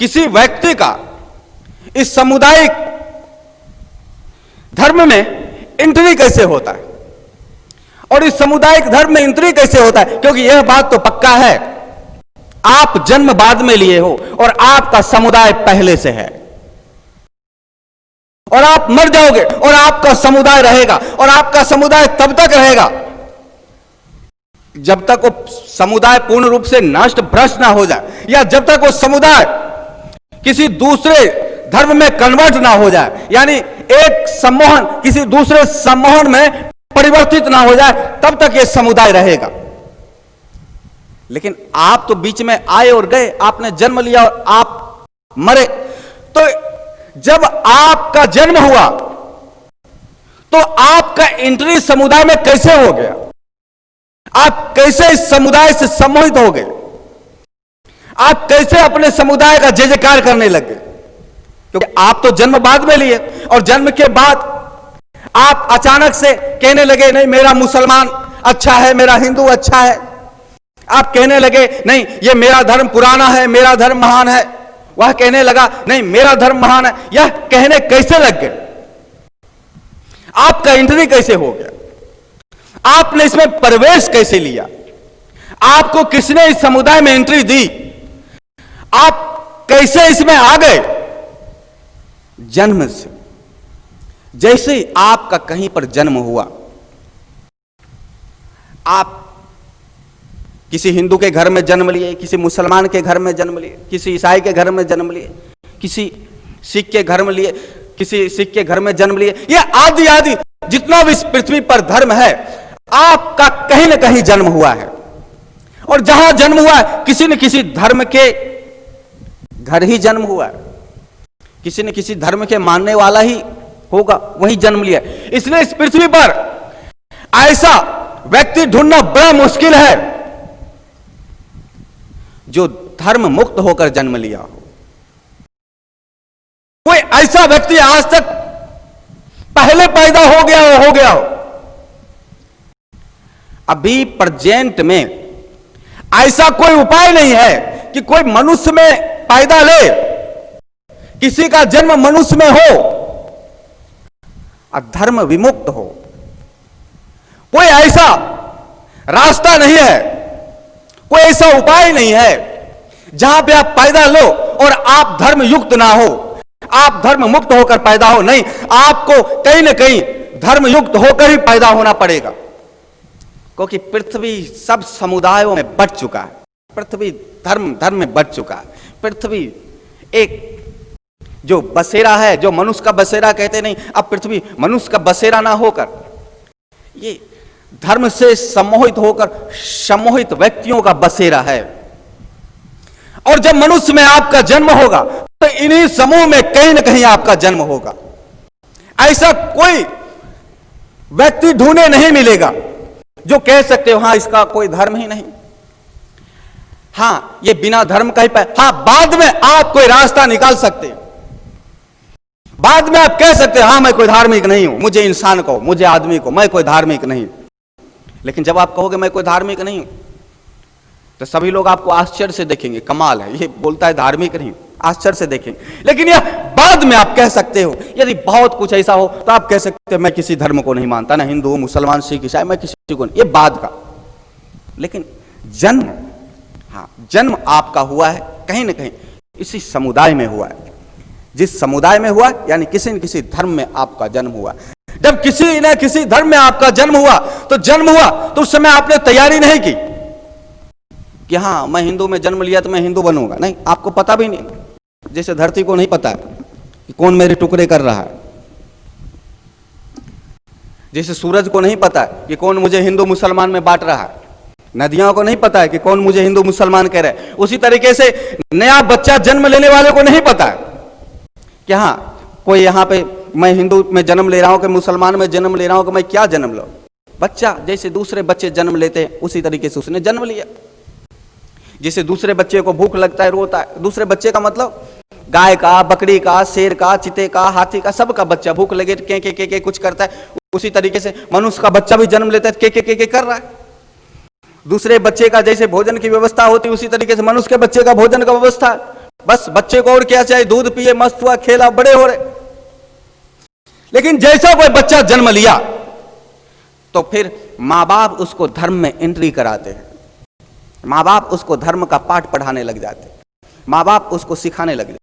किसी व्यक्ति का इस सामुदायिक धर्म में एंट्री कैसे होता है और इस सामुदायिक धर्म में एंट्री कैसे होता है, क्योंकि यह बात तो पक्का है, आप जन्म बाद में लिए हो और आपका समुदाय पहले से है और आप मर जाओगे और आपका समुदाय रहेगा और आपका समुदाय तब तक रहेगा जब तक वो समुदाय पूर्ण रूप से नष्ट भ्रष्ट ना हो जाए, या जब तक वो समुदाय किसी दूसरे धर्म में कन्वर्ट ना हो जाए, यानी एक सम्मोहन किसी दूसरे सम्मोहन में परिवर्तित ना हो जाए, तब तक ये समुदाय रहेगा। लेकिन आप तो बीच में आए और गए, आपने जन्म लिया और आप मरे, तो जब आपका जन्म हुआ तो आपका एंट्री समुदाय में कैसे हो गया? आप कैसे इस समुदाय से सम्मोहित हो गए? आप कैसे अपने समुदाय का जय जयकार करने लगे? क्योंकि आप तो जन्म बाद में लिए और जन्म के बाद आप अचानक से कहने लगे नहीं मेरा मुसलमान अच्छा है, मेरा हिंदू अच्छा है। आप कहने लगे नहीं ये मेरा धर्म पुराना है, मेरा धर्म महान है। वह कहने लगा नहीं मेरा धर्म महान है। यह कहने कैसे लग गए? आपका एंट्री कैसे हो गया? आपने इसमें प्रवेश कैसे लिया? आपको किसने इस समुदाय में एंट्री दी? आप कैसे इसमें आ गए? जन्म से। जैसे ही आपका कहीं पर जन्म हुआ, आप किसी हिंदू के घर में जन्म लिए, किसी मुसलमान के घर में जन्म लिए, किसी ईसाई के घर में जन्म लिए, किसी सिख के घर में लिए, किसी सिख के घर में जन्म लिए, ये आदि आदि जितना भी इस पृथ्वी पर धर्म है, आपका कहीं ना कहीं जन्म हुआ है। और जहां जन्म हुआ है किसी न किसी धर्म के घर ही जन्म हुआ है, किसी न किसी धर्म के मानने वाला ही होगा, वही जन्म लिया। इसलिए इस पृथ्वी पर ऐसा व्यक्ति ढूंढना बड़ा मुश्किल है जो धर्म मुक्त होकर जन्म लिया हो। कोई ऐसा व्यक्ति आज तक पहले पैदा हो गया हो। अभी प्रेजेंट में ऐसा कोई उपाय नहीं है कि कोई मनुष्य में पैदा ले, किसी का जन्म मनुष्य में हो और धर्म विमुक्त हो। कोई ऐसा रास्ता नहीं है, कोई ऐसा उपाय नहीं है जहां पे आप पैदा लो और आप धर्म युक्त ना हो, आप धर्म मुक्त होकर पैदा हो। नहीं, आपको कहीं ना कहीं धर्म युक्त होकर ही पैदा होना पड़ेगा, क्योंकि पृथ्वी सब समुदायों में बट चुका है। पृथ्वी धर्म में बट चुका है। पृथ्वी एक जो बसेरा है, जो मनुष्य का बसेरा कहते नहीं, अब पृथ्वी मनुष्य का बसेरा ना होकर ये धर्म से सम्मोहित होकर सम्मोहित व्यक्तियों का बसेरा है। और जब मनुष्य में आपका जन्म होगा तो इन्हीं समूह में कहीं ना कहीं आपका जन्म होगा। ऐसा कोई व्यक्ति ढूंढे नहीं मिलेगा जो कह सकते हो हाँ इसका कोई धर्म ही नहीं, हाँ ये बिना धर्म का ही हाँ बाद में आप कोई रास्ता निकाल सकते हो, बाद में आप कह सकते हो हाँ मैं कोई धार्मिक नहीं हूं, मुझे इंसान को, मुझे आदमी को, मैं कोई धार्मिक नहीं। लेकिन जब आप कहोगे मैं कोई धार्मिक नहीं हूं तो सभी लोग आपको आश्चर्य से देखेंगे, कमाल है ये बोलता है धार्मिक नहीं, आश्चर्य से देखेंगे। लेकिन यह बाद में आप कह सकते हो, यदि बहुत कुछ ऐसा हो तो आप कह सकते हो मैं किसी धर्म को नहीं मानता, ना हिंदू मुसलमान सिख ईसाई, मैं किसी को नहीं, ये बाद का। लेकिन जन्म, हाँ जन्म आपका हुआ है कहीं ना कहीं इसी समुदाय में हुआ है। जिस समुदाय में हुआ यानी किसी न किसी धर्म में आपका जन्म हुआ। जब किसी न किसी धर्म में आपका जन्म हुआ तो उस समय आपने तैयारी नहीं की कि हाँ मैं हिंदू में जन्म लिया तो मैं हिंदू बनूंगा। नहीं, आपको पता भी नहीं, जैसे धरती को नहीं पता है कि कौन मेरे टुकड़े कर रहा है, जैसे सूरज को नहीं पता है कि कौन मुझे हिंदू मुसलमान में बांट रहा है, नदियों को नहीं पता है कि कौन मुझे हिंदू मुसलमान कह रहा है। उसी तरीके से नया बच्चा जन्म लेने वाले को नहीं पता है कि हाँ कोई यहाँ पे मैं हिंदू में जन्म ले रहा हूं कि मुसलमान में जन्म ले रहा हूं कि मैं क्या जन्म लूं। बच्चा जैसे दूसरे बच्चे जन्म लेते हैं उसी तरीके से उसने जन्म लिया। जैसे दूसरे बच्चे को भूख लगता है, रोता है, दूसरे बच्चे का मतलब गाय का, बकरी का, शेर का, चिते का, हाथी का, सबका बच्चा भूख लगे के कुछ करता है। उसी तरीके से मनुष्य का बच्चा भी जन्म लेता है, के कर रहा है। दूसरे बच्चे का जैसे भोजन की व्यवस्था होती है उसी तरीके से मनुष्य के बच्चे का भोजन का व्यवस्था बस बच्चे को और क्या चाहिए, दूध पिए, मस्त हुआ, खेला, बड़े हो रहे। लेकिन जैसा कोई बच्चा जन्म लिया तो फिर मां बाप उसको धर्म में एंट्री कराते हैं, मां बाप उसको धर्म का पाठ पढ़ाने लग जाते हैं, मां बाप उसको सिखाने लगे।